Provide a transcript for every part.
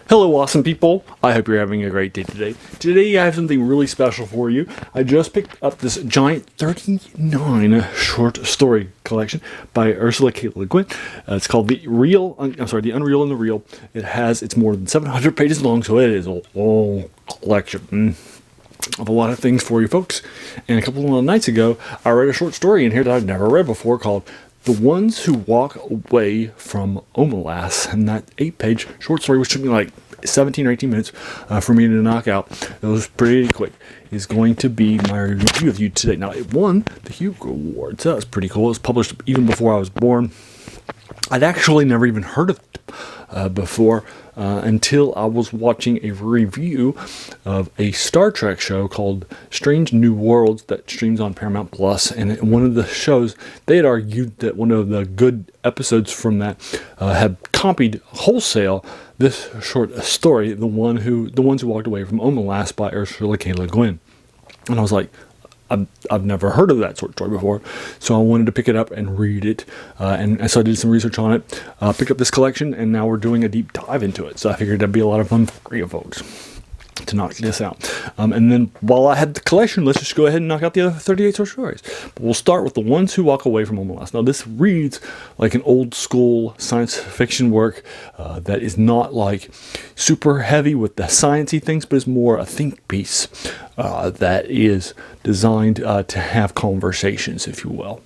Hello, awesome people. I hope you're having a great day today. Today I have something really special for you. I just picked up this giant 39 short story collection by Ursula K. LeGuin. It's called The Unreal and the Real. It's more than 700 pages long, so it is a long collection of a lot of things for you folks. And a couple of nights ago, I read a short story in here that I've never read before called The Ones Who Walk Away from Omelas. And that 8-page short story, which took me like 17 or 18 minutes for me to knock out, it was pretty quick, is going to be my review of you today. Now, it won the Hugo Award, so that was pretty cool. It was published even before I was born. I'd actually never even heard of it before until I was watching a review of a Star Trek show called Strange New Worlds that streams on Paramount Plus. And in one of the shows, they had argued that one of the good episodes from that had copied wholesale this short story, The Ones Who Walked Away from Omelas by Ursula K. LeGuin. And I was like, I've never heard of that sort of story before, so I wanted to pick it up and read it, and so I did some research on it, picked up this collection, and now we're doing a deep dive into it, so I figured that'd be a lot of fun for you folks to knock this out. And then while I had the collection, let's just go ahead and knock out the other 38 short stories. But we'll start with The Ones Who Walk Away from Omelas. Now, this reads like an old school science fiction work that is not like super heavy with the sciencey things, but is more a think piece that is designed to have conversations, if you will.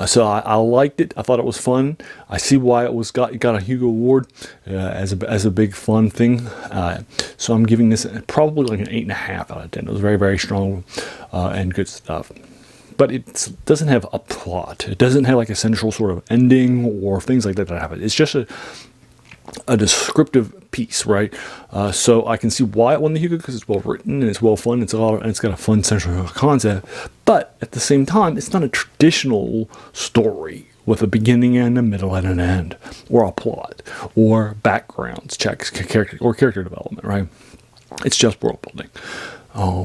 So I liked it. I thought it was fun. I see why it got a Hugo Award as a big fun thing. So I'm giving this probably like an 8.5 out of 10. It was very, very strong and good stuff. But it doesn't have a plot. It doesn't have like a central sort of ending or things like that happen. It's just a descriptive piece, right? So I can see why it won the Hugo, because it's well written and it's well fun. It's got a fun central concept, but at the same time, it's not a traditional story with a beginning and a middle and an end, or a plot, or backgrounds checks, character development, right? It's just world building.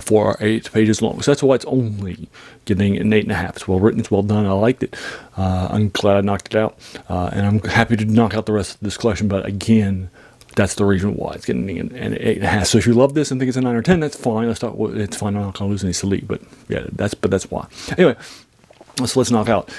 For 8 pages long. So that's why it's only getting an 8.5. It's well written, it's well done, I liked it. I'm glad I knocked it out. And I'm happy to knock out the rest of this collection, but again, that's the reason why it's getting an 8.5. So if you love this and think it's a 9 or 10, that's fine. It's fine, I'm not going to lose any sleep, but yeah, that's why. Anyway, so let's knock out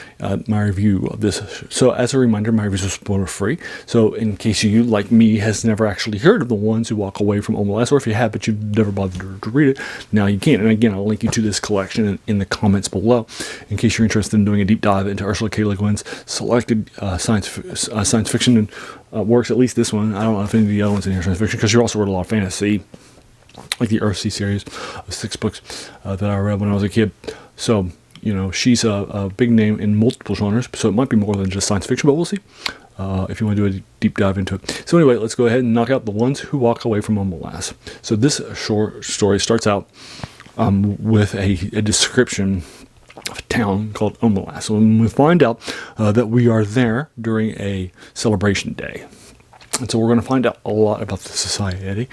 my review of this. So as a reminder, my reviews are spoiler free. So in case you, like me, has never actually heard of The Ones Who Walk Away from Omelas, or if you have but you've never bothered to read it, now you can. And again, I'll link you to this collection in the comments below in case you're interested in doing a deep dive into Ursula K. Le Guin's selected science fiction works. At least this one. I don't know if any of the other ones in here are science fiction, because you also read a lot of fantasy, like the Earthsea series of 6 books that I read when I was a kid. So she's a big name in multiple genres, so it might be more than just science fiction, but we'll see if you want to do a deep dive into it. So anyway, let's go ahead and knock out The Ones Who Walk Away from Omelas. So this short story starts out with a description of a town called Omelas. So we find out that we are there during a celebration day. And so we're going to find out a lot about the society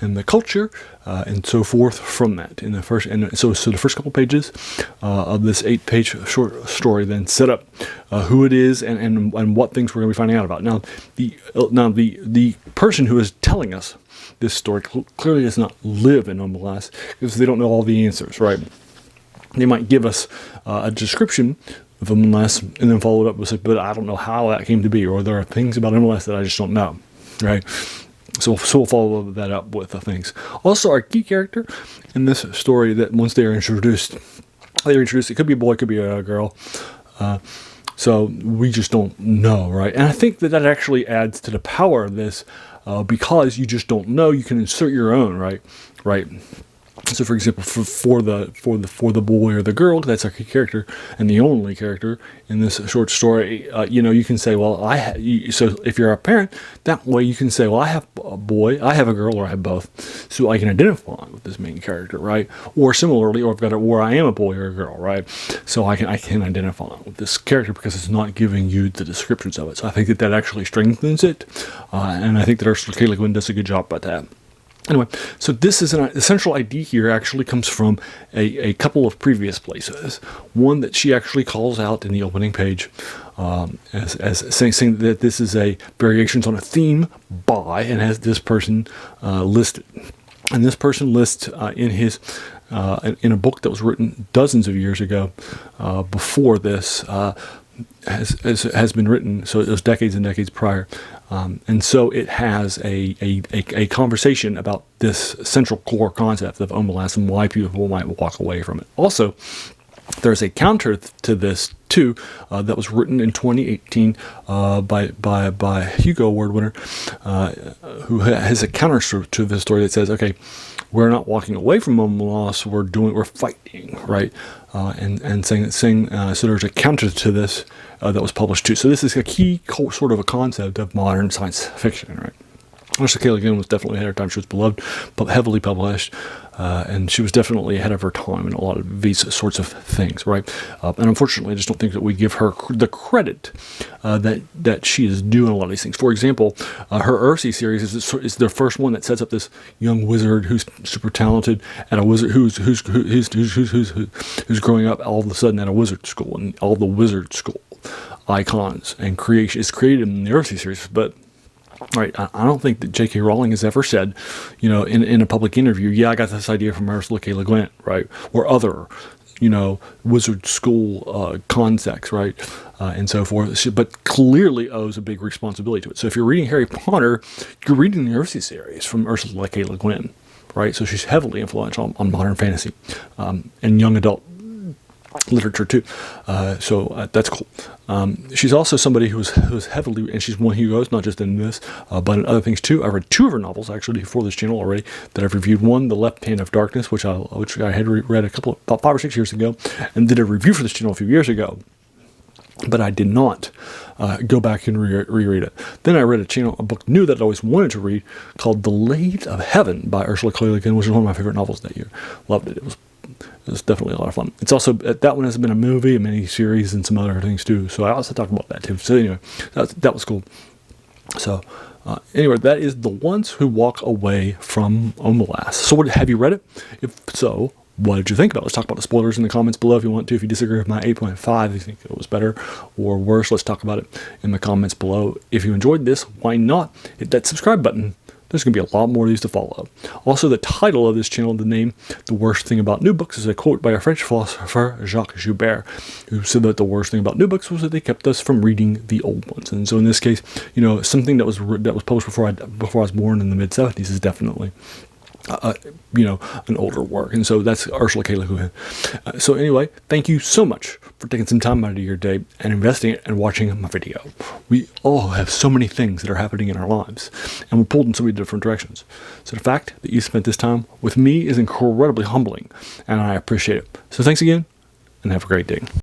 and the culture, and so forth from that. So the first couple pages of this 8-page short story then set up who it is and what things we're going to be finding out about. Now, the person who is telling us this story clearly does not live in Omelas, because they don't know all the answers, right? They might give us a description of Omelas and then follow it up with, but I don't know how that came to be, or there are things about Omelas that I just don't know, right? So we'll follow that up with the things. Also, our key character in this story, that once they're introduced, it could be a boy, it could be a girl. So we just don't know, right? And I think that actually adds to the power of this, because you just don't know. You can insert your own, right? So, for example, for the boy or the girl, that's our key character and the only character in this short story. You can say, well, so if you're a parent, that way you can say, well, I have a boy, I have a girl, or I have both, so I can identify with this main character, right? Or similarly, or I am a boy or a girl, right? So I can identify with this character because it's not giving you the descriptions of it. So I think that actually strengthens it, and I think that Ursula K. Le Guin does a good job about that. Anyway, so this is the central idea here actually comes from a couple of previous places. One that she actually calls out in the opening page as saying that this is a variations on a theme by, and has this person listed. And this person lists in a book that was written dozens of years ago before this has been written, so it was decades and decades prior. And so it has a conversation about this central core concept of Omelas and why people might walk away from it. Also, there's a counter to this too that was written in 2018 by Hugo award winner, who has a counter to this story that says, okay, we're not walking away from Omelas, we're fighting, right? And saying so there's a counter to this that was published too. So this is a key sort of a concept of modern science fiction, right? Ursula K. LeGuin was definitely ahead of her time. She was beloved, heavily published, and she was definitely ahead of her time in a lot of these sorts of things, right? And unfortunately, I just don't think that we give her the credit that she is due in a lot of these things. For example, her Ursula series is the first one that sets up this young wizard who's super talented, and a wizard who's growing up all of a sudden at a wizard school, and all the wizard school icons and creation is created in the Ursula series, but. Right, I don't think that J.K. Rowling has ever said, in a public interview, yeah, I got this idea from Ursula K. LeGuin, right, or other, wizard school concepts, right, and so forth. But clearly owes a big responsibility to it. So if you're reading Harry Potter, you're reading the Ursula series from Ursula K. LeGuin, right? So she's heavily influential on modern fantasy and young adult literature too, so that's cool. She's also somebody who's heavily, and she's won Hugo's, not just in this, but in other things too. I read 2 of her novels actually for this channel already that I've reviewed. One, The Left Hand of Darkness, which I had read about 5 or 6 years ago, and did a review for this channel a few years ago. But I did not go back and reread it. Then I read a book new that I always wanted to read called The Lathe of Heaven by Ursula K. LeGuin, which is one of my favorite novels that year. Loved it. It was definitely a lot of fun. It's also, that one has been a movie, a mini series, and some other things too. So I also talked about that too. So anyway, that was cool. So anyway, that is The Ones Who Walk Away from Omelas. So have you read it? If so, what did you think about it? Let's talk about the spoilers in the comments below if you want to. If you disagree with my 8.5, if you think it was better or worse, let's talk about it in the comments below. If you enjoyed this, why not hit that subscribe button? There's going to be a lot more of these to follow. Also, the title of this channel, the name, The Worst Thing About New Books, is a quote by a French philosopher, Jacques Joubert, who said that the worst thing about new books was that they kept us from reading the old ones. And so in this case, something that was published before I was born in the mid-70s is definitely an older work. And so that's Ursula K. LeGuin. So anyway, thank you so much for taking some time out of your day and investing and watching my video. We all have so many things that are happening in our lives, and we're pulled in so many different directions. So the fact that you spent this time with me is incredibly humbling, and I appreciate it. So thanks again, and have a great day.